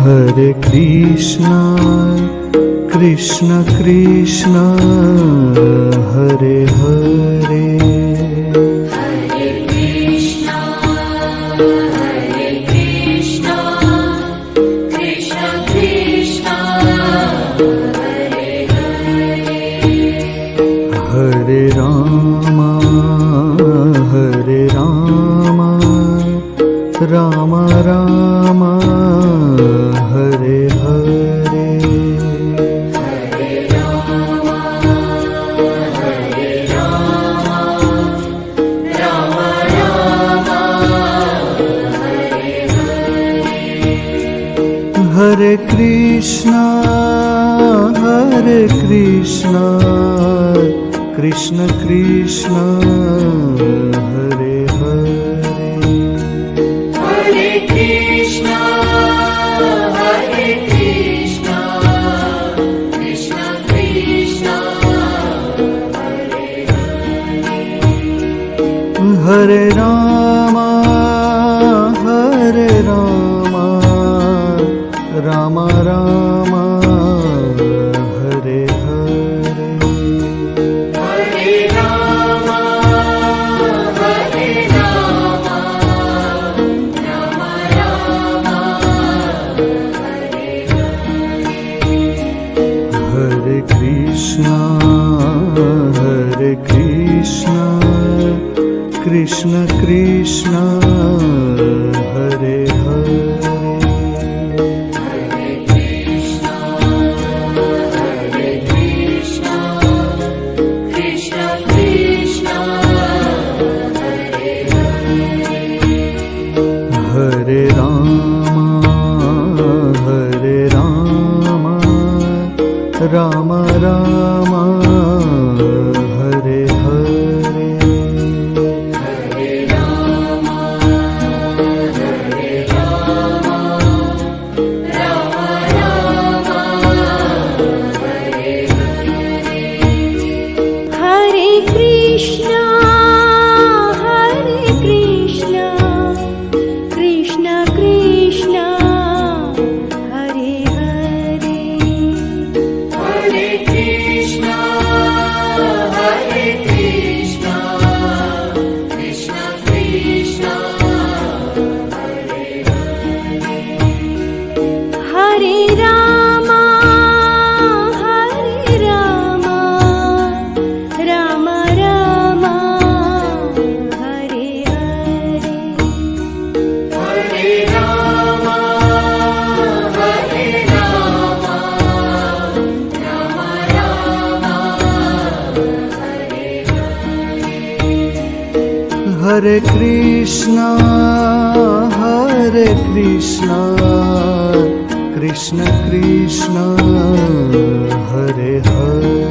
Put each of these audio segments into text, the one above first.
Hare Krishna, Krishna Krishna, Hare Hare. Hare Krishna, Krishna Krishna, Hare Hare. Hare Rama, Rama Rama, Hare Hare. Hare Rama, Rama Rama, Hare Hare. Hare Krishna, Krishna Krishna, Hare Hare. Hare Krishna, Krishna Krishna, Hare Hare. Hare Rama, Rama Rama, Hare Hare. Hare Rama, Rama Rama, Hare Hare. Hare Krishna, Krishna Krishna, Hare Hare. Hare Krishna, Krishna Krishna, Hare Hare. Hare Rama, Rama Rama, Hare Hare. Hare Rama, Rama Rama, Hare Hare. Hare Krishna, Krishna Krishna, Hare Hare. Hare Krishna, Krishna Krishna, Hare Hare. Hare Rama, Rama Rama, Hare Hare. Hare Rama, Rama Rama, Hare Hare. Hare Krishna, Krishna Krishna, Hare Hare.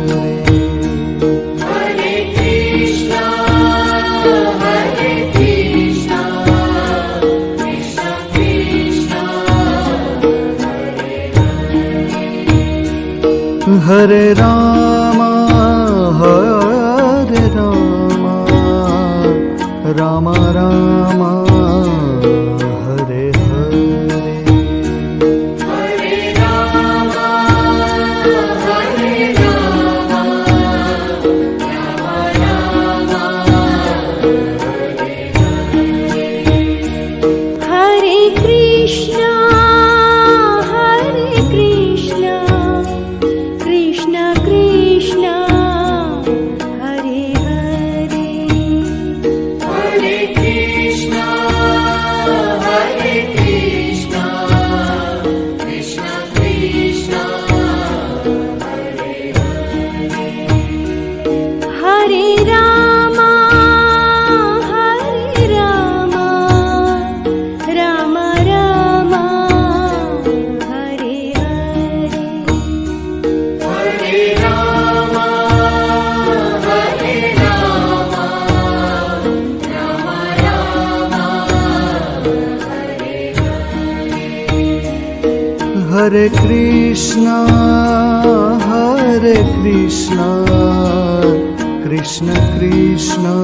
Hare Krishna, Krishna Krishna, Hare Hare. Hare Rama, Rama Rama, Hare Hare. Hare Rama, Rama Rama, Hare Hare. Hare Krishna, Krishna Krishna, Hare Hare. Hare Krishna, Krishna Krishna, Hare Hare. Hare Rama, Rama Rama, Hare Hare. Hare Rama, Rama Rama, Hare Hare. Hare Krishna, Krishna Krishna,